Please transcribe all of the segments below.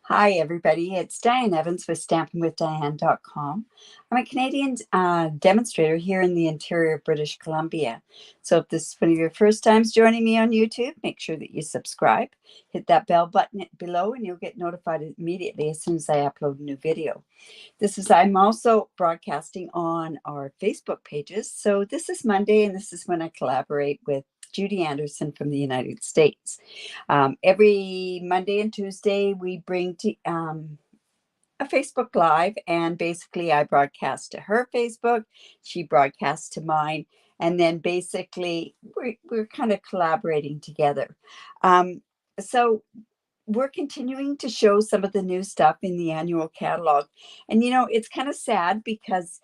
Hi, everybody. It's Diane Evans with stampingwithdiane.com. I'm a Canadian demonstrator here in the interior of British Columbia. So if this is one of your first times joining me on YouTube, make sure that you subscribe. Hit that bell button below and you'll get notified immediately as soon as I upload a new video. I'm also broadcasting on our Facebook pages. So this is Monday, and this is when I collaborate with Judy Anderson from the United States. Every Monday and Tuesday, we bring to a Facebook Live, and basically I broadcast to her Facebook, she broadcasts to mine, and then basically we're kind of collaborating together. So we're continuing to show some of the new stuff in the annual catalog. And it's kind of sad because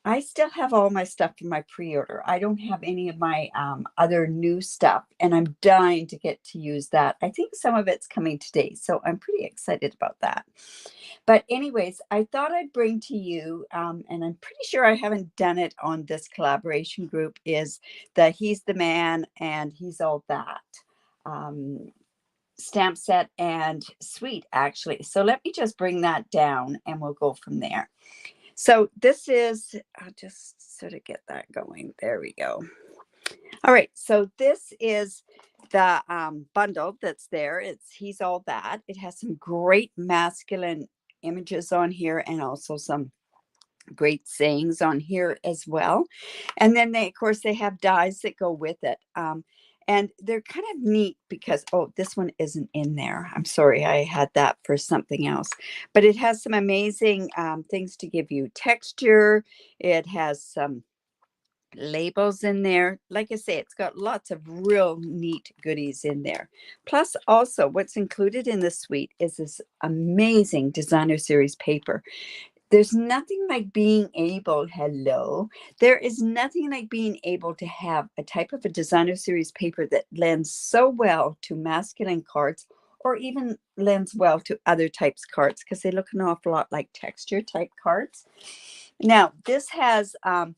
I still have all my stuff from my pre-order. I don't have any of my other new stuff, and I'm dying to get to use that. I think some of it's coming today, so I'm pretty excited about that. But anyways, I thought I'd bring to you, and I'm pretty sure I haven't done it on this collaboration group, is the He's the Man and He's All That stamp set and suite, actually. So let me just bring that down and we'll go from there. So this is, I'll just sort of get that going. There we go. All right. So this is the bundle that's there. It's He's All That. It has some great masculine images on here and also some great sayings on here as well. And then of course, they have dies that go with it. And they're kind of neat because, oh, this one isn't in there. I'm sorry, I had that for something else. But it has some amazing things to give you texture. It has some labels in there. Like I say, it's got lots of real neat goodies in there. Plus, also, what's included in the suite is this amazing designer series paper. There's nothing like being able, there is nothing like being able to have a type of a designer series paper that lends so well to masculine cards or even lends well to other types cards because they look an awful lot like texture type cards. Now, this has 5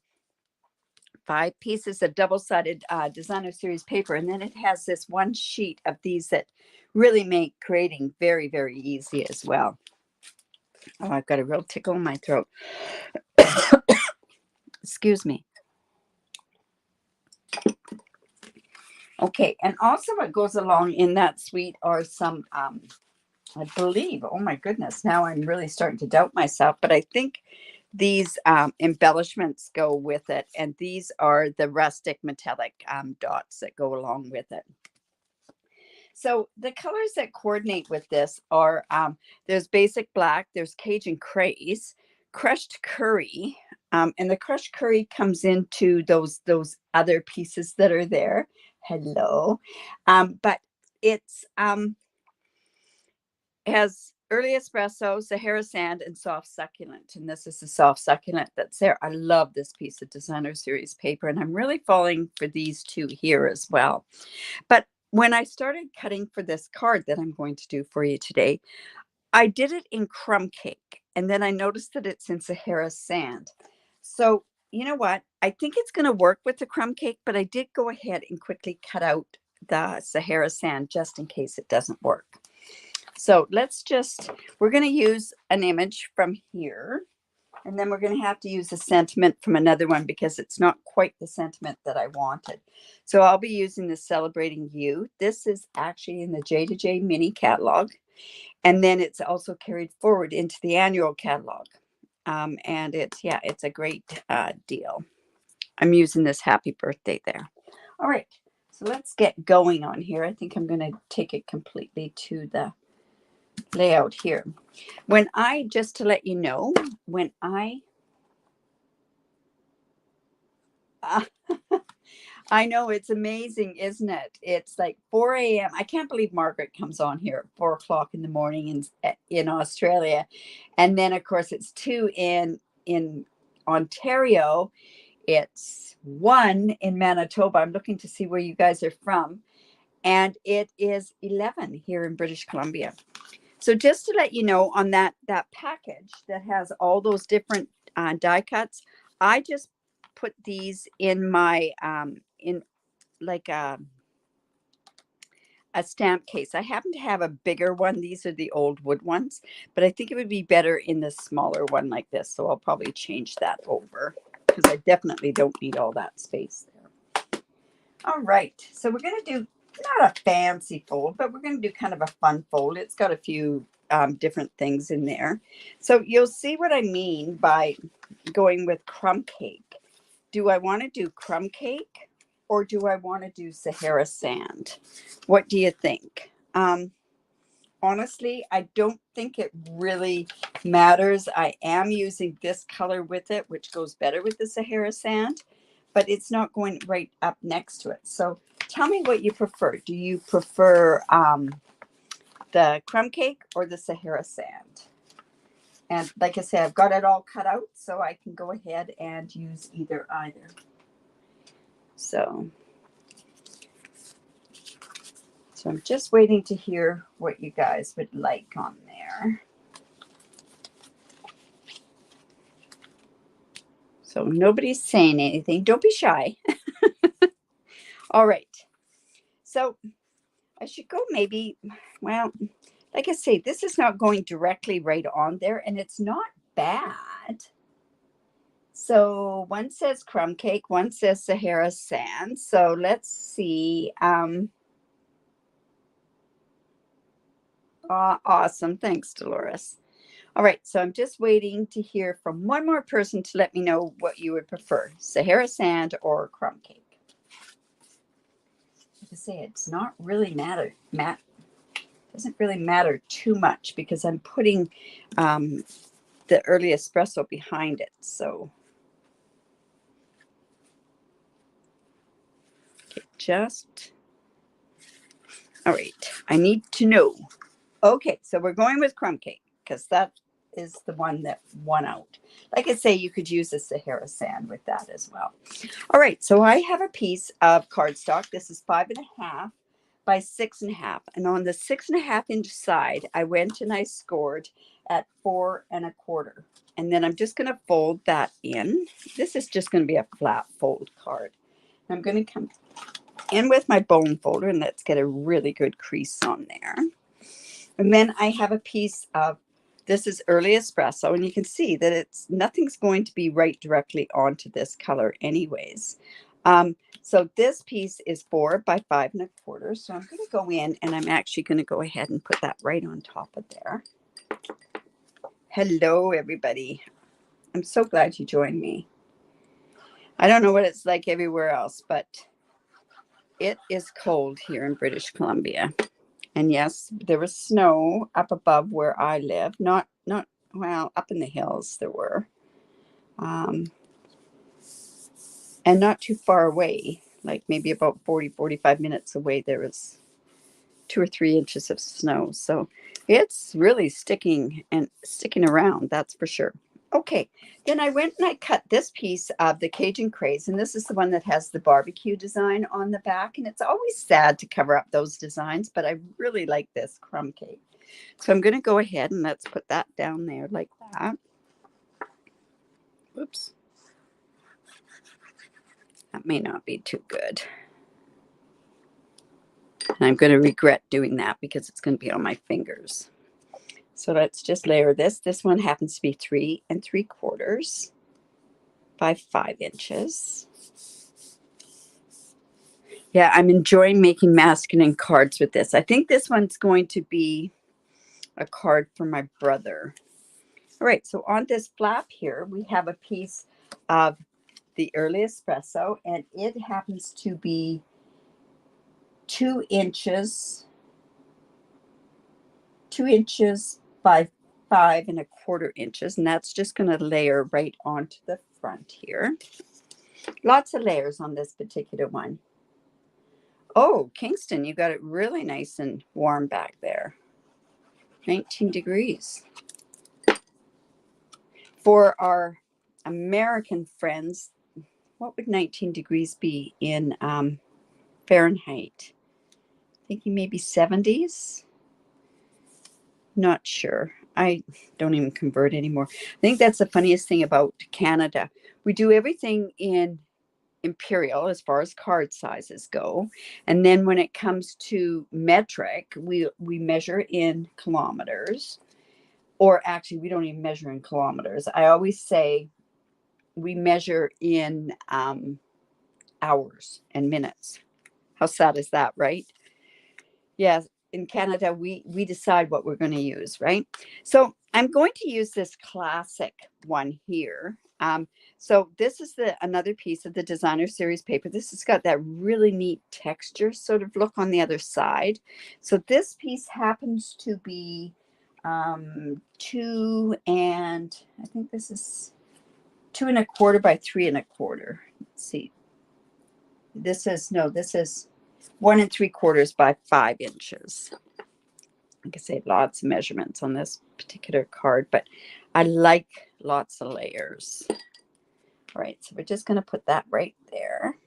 pieces of double-sided designer series paper, and then it has this one sheet of these that really make creating very, very easy as well. Oh, I've got a real tickle in my throat. Excuse me. Okay, and also what goes along in that suite are some, I believe, oh my goodness, now I'm really starting to doubt myself, but I think these embellishments go with it, and these are the rustic metallic dots that go along with it. So the colors that coordinate with this are there's basic black, there's Cajun craze, crushed curry, and the crushed curry comes into those other pieces that are there. But it's has early espresso, Sahara sand, and soft succulent. And this is the soft succulent that's there. I love this piece of designer series paper, and I'm really falling for these two here as well. But when I started cutting for this card that I'm going to do for you today, I did it in crumb cake, and then I noticed that it's in Sahara sand. So you know what? I think it's going to work with the crumb cake, but I did go ahead and quickly cut out the Sahara sand just in case it doesn't work. So we're going to use an image from here. And then we're going to have to use a sentiment from another one because it's not quite the sentiment that I wanted. So I'll be using the Celebrating You. This is actually in the J2J mini catalog. And then it's also carried forward into the annual catalog. And it's a great deal. I'm using this Happy Birthday there. All right. So let's get going on here. I think I'm going to take it completely to the layout here. Just to let you know, when I I know, it's amazing, isn't it? It's like 4 a.m. I can't believe Margaret comes on here at 4 o'clock in the morning in Australia. And then, of course, it's 2 in Ontario. It's 1 in Manitoba. I'm looking to see where you guys are from. And it is 11 here in British Columbia. So just to let you know, on that package that has all those different die cuts, I just put these in my in like a a stamp case. I happen to have a bigger one. These are the old wood ones, but I think it would be better in the smaller one like this. So I'll probably change that over because I definitely don't need all that space there. All right. So we're going to do not a fancy fold, but we're going to do kind of a fun fold. It's got a few different things in there. So you'll see what I mean by going with crumb cake. Do I want to do crumb cake or do I want to do Sahara sand? What do you think? Honestly, I don't think it really matters. I am using this color with it, which goes better with the Sahara sand, but it's not going right up next to it. So tell me what you prefer. Do you prefer the crumb cake or the Sahara sand? And like I said, I've got it all cut out, so I can go ahead and use either. So I'm just waiting to hear what you guys would like on there. So nobody's saying anything. Don't be shy. All right. So I should go maybe, well, like I say, this is not going directly right on there, and it's not bad. So one says crumb cake, one says Sahara sand. So let's see. Awesome. Thanks, Dolores. All right. So I'm just waiting to hear from one more person to let me know what you would prefer, Sahara sand or crumb cake. Like I say, it's not really doesn't really matter too much because I'm putting the early espresso behind it. So just, all right, I need to know. Okay, so we're going with crumb cake because that is the one that won out. Like I say, you could use a Sahara sand with that as well. All right, so I have a piece of cardstock. This is 5.5 by 6.5. And on the 6.5 inch side, I went and I scored at 4.25. And then I'm just going to fold that in. This is just going to be a flat fold card. I'm going to come in with my bone folder and let's get a really good crease on there. And then I have a piece of, this is early espresso, and you can see that nothing's going to be right directly onto this color anyways. So this piece is 4 by 5.25. So I'm going to go in and I'm actually going to go ahead and put that right on top of there. Hello, everybody. I'm so glad you joined me. I don't know what it's like everywhere else, but it is cold here in British Columbia. And yes, there was snow up above where I live. Not well, up in the hills there were. And not too far away, like maybe about 45 minutes away, there was 2 or 3 inches of snow. So it's really sticking around, that's for sure. Okay, then I went and I cut this piece of the Cajun Craze, and this is the one that has the barbecue design on the back, and it's always sad to cover up those designs, but I really like this crumb cake. So I'm going to go ahead and let's put that down there like that. Oops. That may not be too good. And I'm going to regret doing that because it's going to be on my fingers. So let's just layer this. This one happens to be 3 3/4 by 5 inches. Yeah, I'm enjoying making masculine cards with this. I think this one's going to be a card for my brother. All right, so on this flap here, we have a piece of the early espresso, and it happens to be 2 inches by 5.25 inches, and that's just going to layer right onto the front here. Lots of layers on this particular one. Oh, Kingston, you got it really nice and warm back there. 19 degrees. For our American friends, what would 19 degrees be in Fahrenheit? Thinking maybe 70s? Not sure. I don't even convert anymore. I think that's the funniest thing about Canada. We do everything in imperial as far as card sizes go. And then when it comes to metric, we measure in kilometers, or actually we don't even measure in kilometers. I always say we measure in hours and minutes. How sad is that, right? Yes, in Canada, we decide what we're going to use, right? So I'm going to use this classic one here. So this is another piece of the designer series paper. This has got that really neat texture sort of look on the other side. So this piece happens to be 2 and I think this is 2 1/4 by 3 1/4. Let's see. This is 1 3/4 by 5 inches. Like I say, lots of measurements on this particular card, but I like lots of layers. All right, so we're just going to put that right there.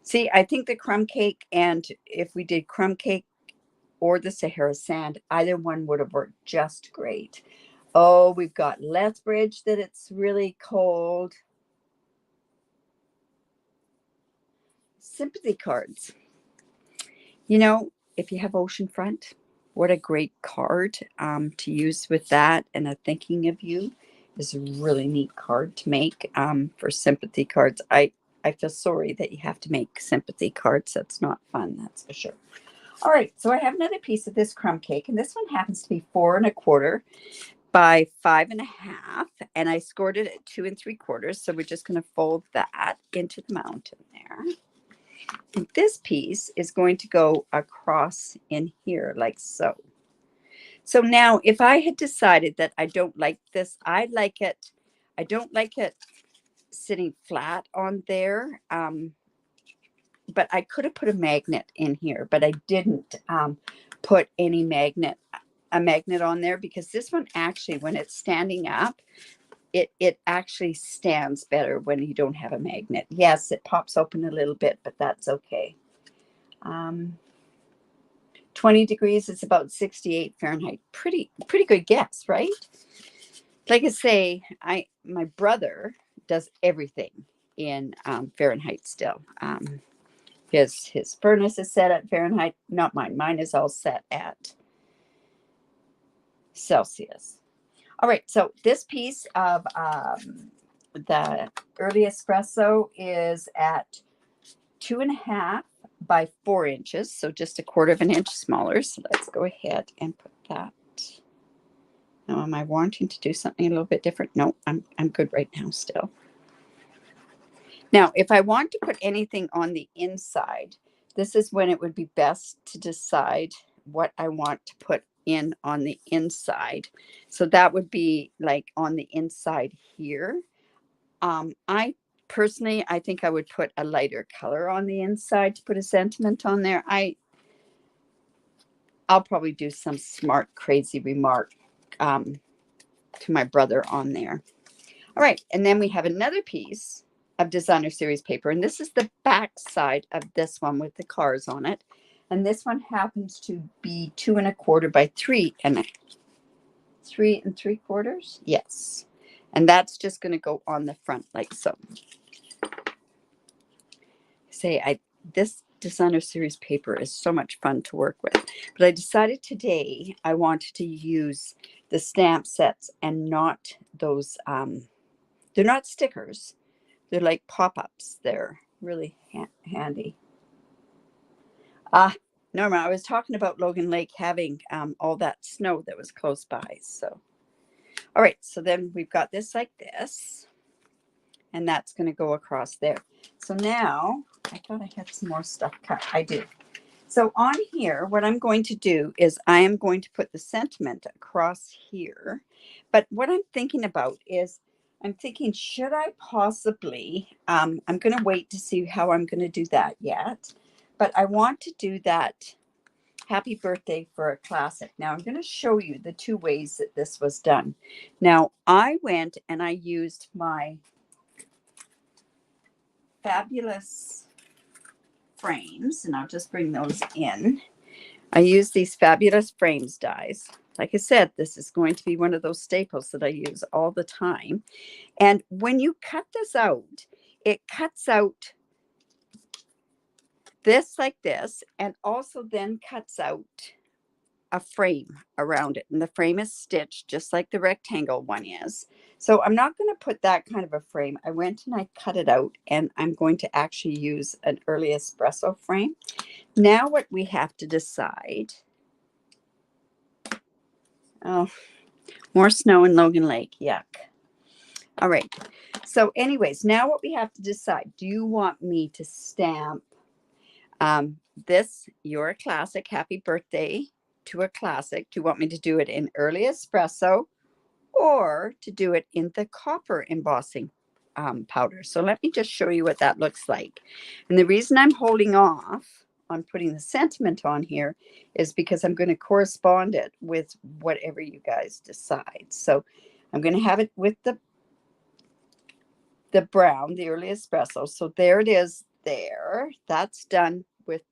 See, I think the crumb cake, and if we did crumb cake or the Sahara sand, either one would have worked just great. Oh, we've got Lethbridge that it's really cold. Sympathy cards. You know, if you have oceanfront, what a great card to use with that. And a thinking of you is a really neat card to make for sympathy cards. I feel sorry that you have to make sympathy cards. That's not fun, that's for sure. All right, so I have another piece of this crumb cake, and this one happens to be 4 1/4 by 5 1/2, and I scored it at 2 3/4. So we're just going to fold that into the mountain there. And this piece is going to go across in here like so. So now if I had decided that I don't like this, I don't like it sitting flat on there. But I could have put a magnet in here, but I didn't put a magnet on there, because this one actually, when it's standing up, it actually stands better when you don't have a magnet. Yes, it pops open a little bit, but that's okay. 20 degrees, it's about 68 Fahrenheit. Pretty good guess, right? Like I say, my brother does everything in Fahrenheit still. His furnace is set at Fahrenheit, not mine. Mine is all set at Celsius. All right, so this piece of the early espresso is at 2 1/2 by 4 inches, so just 1/4 inch smaller. So let's go ahead and put that. Now, am I wanting to do something a little bit different? No, I'm good right now still. Now, if I want to put anything on the inside, this is when it would be best to decide what I want to put in on the inside. So that would be like on the inside here. I personally, I think I would put a lighter color on the inside to put a sentiment on there. I'll probably do some smart, crazy remark to my brother on there. All right, and then we have another piece of designer series paper, and this is the back side of this one with the cars on it. And this one happens to be 2 1/4 by 3 3 3/4. Yes, and that's just going to go on the front like so. This designer series paper is so much fun to work with, but I decided today I wanted to use the stamp sets and not those. They're not stickers. They're like pop-ups. They're really handy. Norma, I was talking about Logan Lake having all that snow that was close by. So, all right. So then we've got this like this, and that's going to go across there. So now I thought I had some more stuff cut. I do. So on here, what I'm going to do is I am going to put the sentiment across here. But what I'm thinking about is I'm thinking, should I possibly, I'm going to wait to see how I'm going to do that yet. But I want to do that happy birthday for a classic. Now I'm going to show you the 2 ways that this was done. Now I went and I used my fabulous frames, and I'll just bring those in. I use these fabulous frames dies. Like I said, this is going to be one of those staples that I use all the time. And when you cut this out, it cuts out this like this, and also then cuts out a frame around it. And the frame is stitched just like the rectangle one is. So I'm not going to put that kind of a frame. I went and I cut it out, and I'm going to actually use an early espresso frame. Now what we have to decide. Oh, more snow in Logan Lake. Yuck. All right. So anyways, now what we have to decide. Do you want me to stamp this, You're a Classic, happy birthday to a classic? Do you want me to do it in early espresso or to do it in the copper embossing powder? So let me just show you what that looks like. And the reason I'm holding off on putting the sentiment on here is because I'm going to correspond it with whatever you guys decide. So I'm going to have it with the brown, the early espresso. So there it is there. That's done with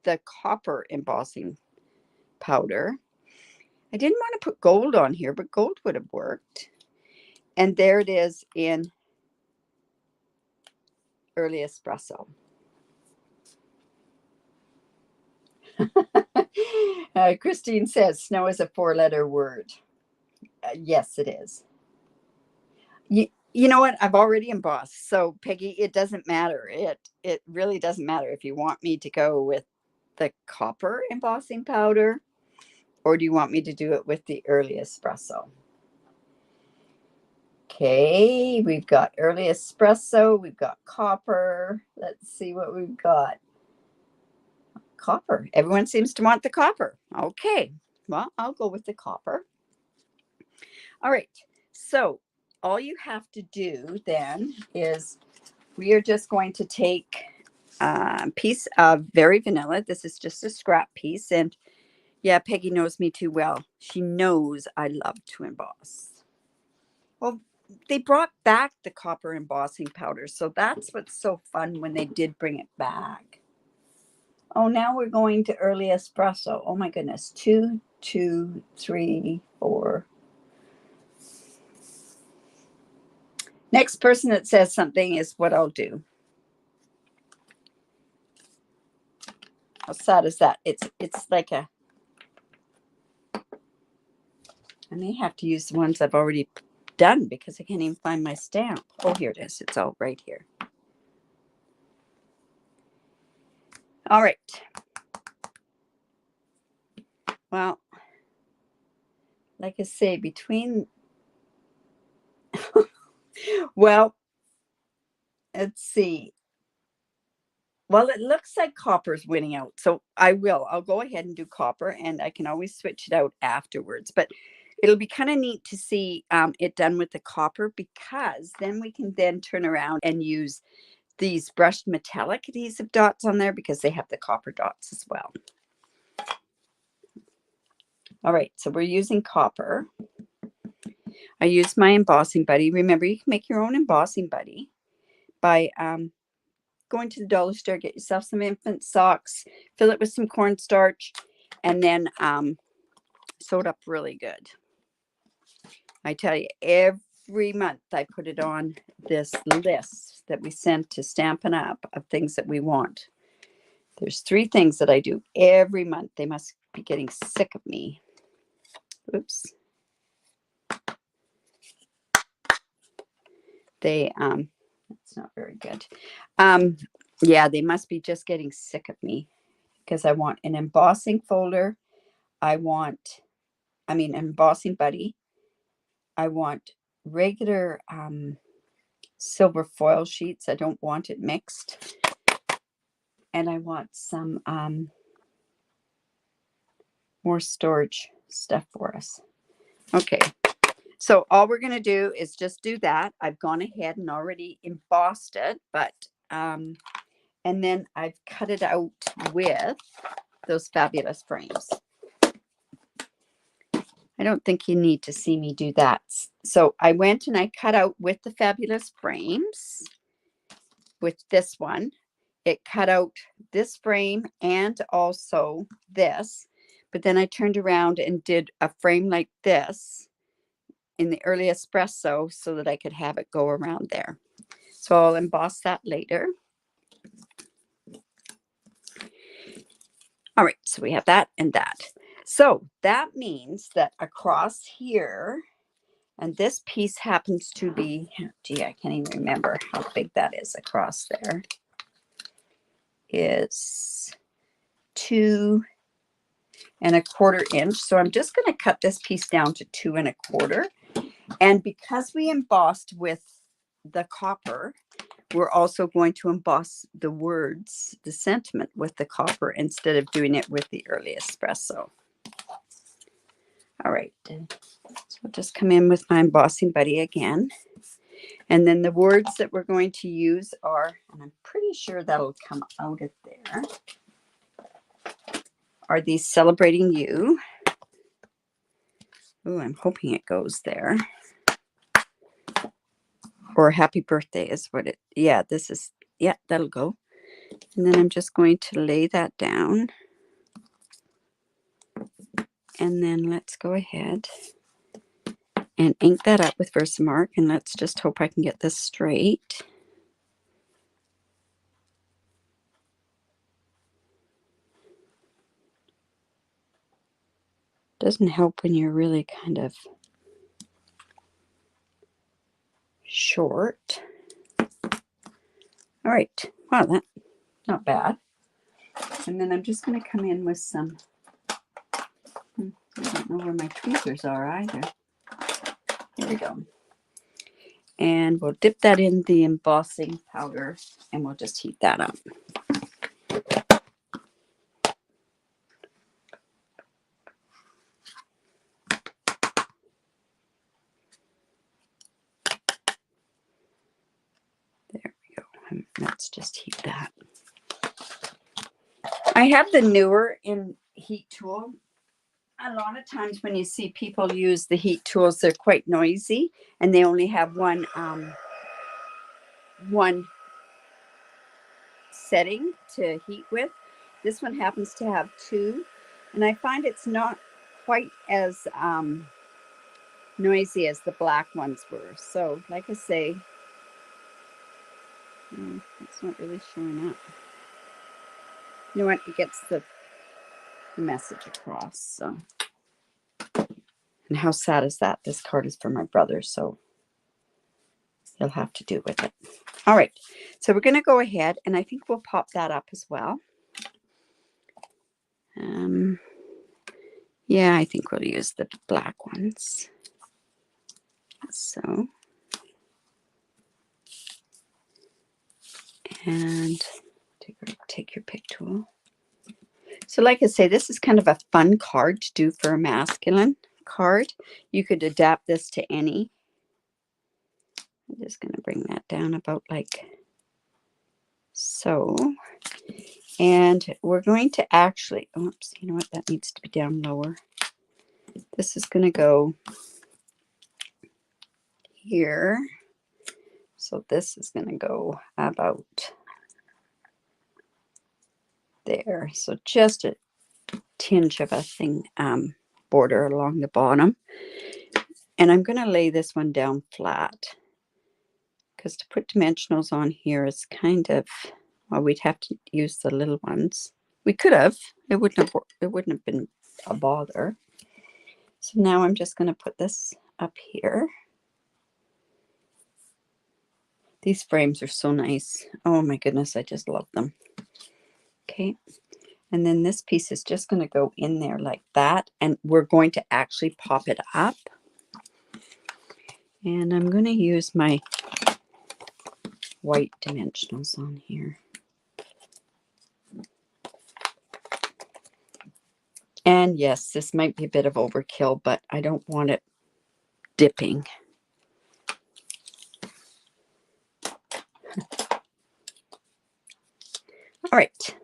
the copper embossing powder. I didn't want to put gold on here, but gold would have worked. And there it is in early espresso. Christine says snow is a 4-letter word. Yes, it is. You know what? I've already embossed. So Peggy, it doesn't matter. It really doesn't matter if you want me to go with the copper embossing powder, or do you want me to do it with the early espresso? Okay, we've got early espresso, we've got copper. Let's see what we've got. Copper. Everyone seems to want the copper. Okay, well, I'll go with the copper. All right, so all you have to do then is we are just going to take a piece of Very Vanilla. This is just a scrap piece, and yeah, Peggy knows me too well. She knows I love to emboss. Well, they brought back the copper embossing powder, so that's what's so fun when they did bring it back. Oh, now we're going to early espresso. Oh my goodness. 2, 2, 3, 4. Next person that says something is what I'll do. How sad is that? It's like a, I may have to use the ones I've already done because I can't even find my stamp. Oh, here it is. It's all right here. All right. Well, like I say, between, well, let's see. Well, it looks like copper's winning out. So I'll go ahead and do copper, and I can always switch it out afterwards. But it'll be kind of neat to see it done with the copper, because then we can then turn around and use these brushed metallic adhesive dots on there because they have the copper dots as well. All right, so we're using copper. I use my embossing buddy. Remember, you can make your own embossing buddy by going to the dollar store, get yourself some infant socks, fill it with some cornstarch, and then sew it up really good. I tell you, every month I put it on this list that we send to Stampin' Up of things that we want. There's 3 things that I do every month. They must be getting sick of me. Oops. That's not very good. Yeah, they must be just getting sick of me, because I want an embossing folder. Embossing buddy. I want regular silver foil sheets. I don't want it mixed. And I want some more storage stuff for us. Okay. So all we're going to do is just do that. I've gone ahead and already embossed it, but and then I've cut it out with those fabulous frames. I don't think you need to see me do that. So I went and I cut out with the fabulous frames. With this one, it cut out this frame and also this, but then I turned around and did a frame like this in the early espresso so that I could have it go around there. So I'll emboss that later. All right, so we have that and that. So that means that across here, and this piece happens to be, gee, I can't even remember how big that is across there, is 2 1/4 inch. So I'm just going to cut this piece down to 2 1/4. And because we embossed with the copper, we're also going to emboss the words, the sentiment with the copper instead of doing it with the early espresso. All right, so I'll just come in with my embossing buddy again. And then the words that we're going to use are, and I'm pretty sure that'll come out of there, are these celebrating you. Oh, I'm hoping it goes there. Or happy birthday is what it, yeah, this is, yeah, that'll go. And then I'm just going to lay that down. And then let's go ahead and ink that up with Versamark. And let's just hope I can get this straight. Doesn't help when you're really kind of short. All right, wow, that's not bad. And then I'm just going to come in with some, I don't know where my tweezers are either. There we go. And we'll dip that in the embossing powder and we'll just heat that up. There we go. And let's just heat that. I have the newer in heat tool. A lot of times when you see people use the heat tools, they're quite noisy and they only have one setting to heat with. This one happens to have 2, and I find it's not quite as noisy as the black ones were. So like I say, it's not really showing up. You know what? It gets the message across. So, and how sad is that? This card is for my brother, so he'll have to do with it. All right, so we're going to go ahead, and I think we'll pop that up as well. Yeah, I think we'll use the black ones. So, and take your pick tool. So like I say, this is kind of a fun card to do for a masculine card. You could adapt this to any. I'm just going to bring that down about like so. And we're going to actually, oops, you know what? That needs to be down lower. This is going to go here. So this is going to go about there. So just a tinge of a thing border along the bottom. And I'm going to lay this one down flat because to put dimensionals on here is kind of, well, we'd have to use the little ones. We could have. It wouldn't have been a bother. So now I'm just going to put this up here. These frames are so nice. Oh my goodness, I just love them. Okay. And then this piece is just going to go in there like that. And we're going to actually pop it up. And I'm going to use my white dimensionals on here. And yes, this might be a bit of overkill, but I don't want it dipping. All right.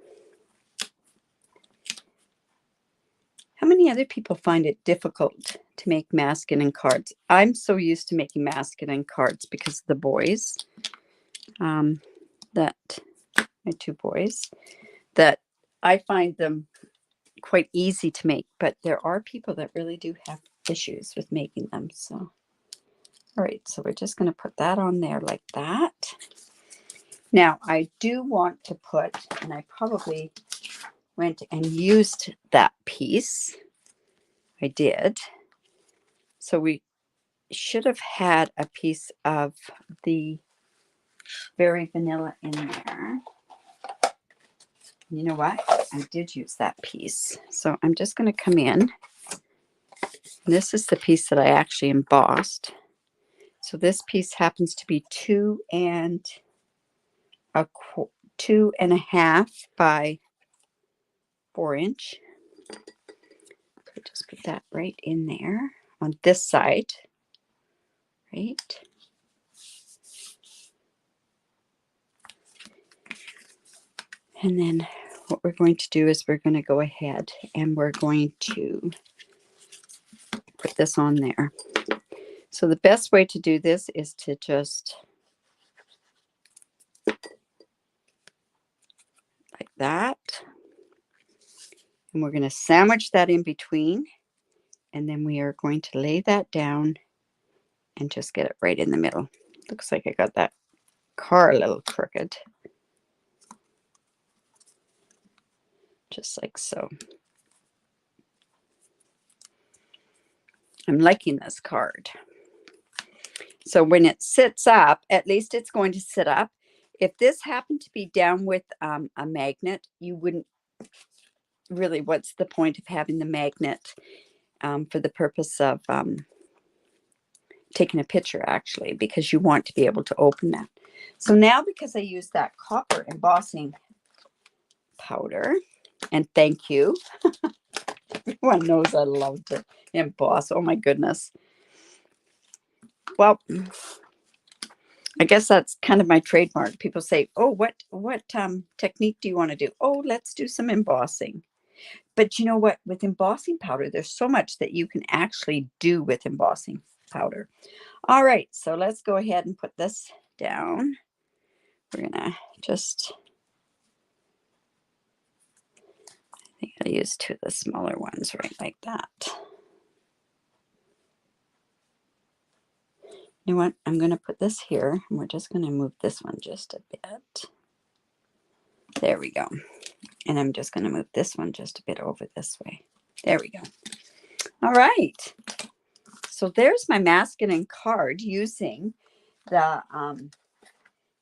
How many other people find it difficult to make masculine cards? I'm so used to making masculine cards because of the boys, that my 2 boys, that I find them quite easy to make, but there are people that really do have issues with making them. So, all right, so we're just going to put that on there like that. Now, I do want to put, and I probably went and used that piece. I did. So we should have had a piece of the berry vanilla in there. You know what? I did use that piece. So I'm just going to come in. This is the piece that I actually embossed. So this piece happens to be 2.5 by 4 inch. So just put that right in there on this side, right? And then what we're going to do is we're going to go ahead and we're going to put this on there. So the best way to do this is to just like that. And we're going to sandwich that in between. And then we are going to lay that down and just get it right in the middle. Looks like I got that car a little crooked. Just like so. I'm liking this card. So when it sits up, at least it's going to sit up. If this happened to be down with a magnet, you wouldn't really, what's the point of having the magnet for the purpose of taking a picture, actually, because you want to be able to open that. So now, because I used that copper embossing powder, and thank you. Everyone knows I love to emboss. Oh my goodness. Well, I guess that's kind of my trademark. People say, oh, what technique do you want to do? Oh, let's do some embossing. But you know what? With embossing powder, there's so much that you can actually do with embossing powder. All right, so let's go ahead and put this down. We're going to just, I think I'll use 2 of the smaller ones right like that. You know what? I'm going to put this here, and we're just going to move this one just a bit. There we go. And I'm just going to move this one just a bit over this way. There we go. All right. So there's my masking card using the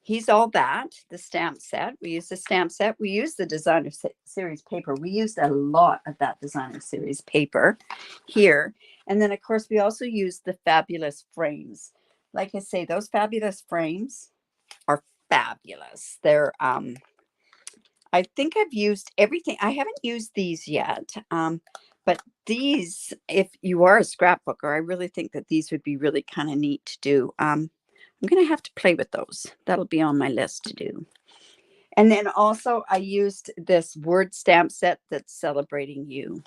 He's All That, the stamp set. We use the stamp set. We use the designer series paper. We used a lot of that designer series paper here. And then, of course, we also use the fabulous frames. Like I say, those fabulous frames are fabulous. They're, I think I've used everything. I haven't used these yet. But these, if you are a scrapbooker, I really think that these would be really kind of neat to do. I'm going to have to play with those. That'll be on my list to do. And then also I used this word stamp set that's celebrating you.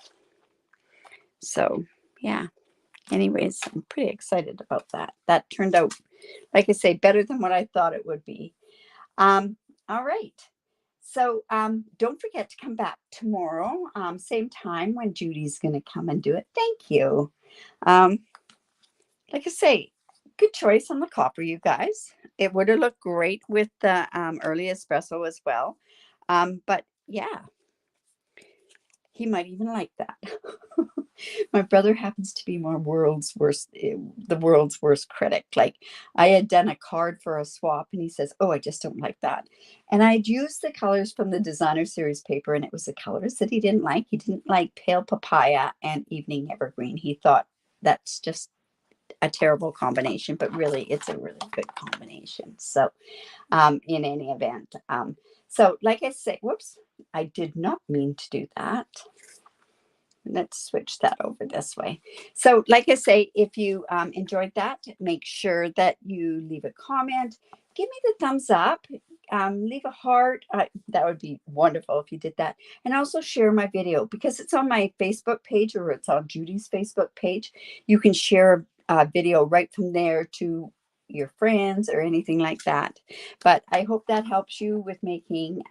So yeah, anyways, I'm pretty excited about that. That turned out, like I say, better than what I thought it would be. All right. So don't forget to come back tomorrow, same time when Judy's going to come and do it. Thank you. Like I say, good choice on the copper, you guys. It would have looked great with the early espresso as well. But yeah, he might even like that. My brother happens to be the world's worst critic. Like, I had done a card for a swap and he says, oh, I just don't like that. And I'd used the colors from the designer series paper, and it was the colors that he didn't like. He didn't like pale papaya and evening evergreen. He thought that's just a terrible combination, but really it's a really good combination. So in any event, so like I say, whoops, I did not mean to do that. Let's switch that over this way. So like I say, if you enjoyed that, make sure that you leave a comment, give me the thumbs up, leave a heart. That would be wonderful if you did that. And also share my video, because it's on my Facebook page or it's on Judy's Facebook page. You can share a video right from there to your friends or anything like that. But I hope that helps you with making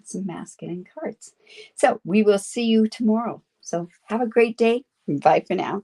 some masking cards. So we will see you tomorrow. So have a great day. Bye for now.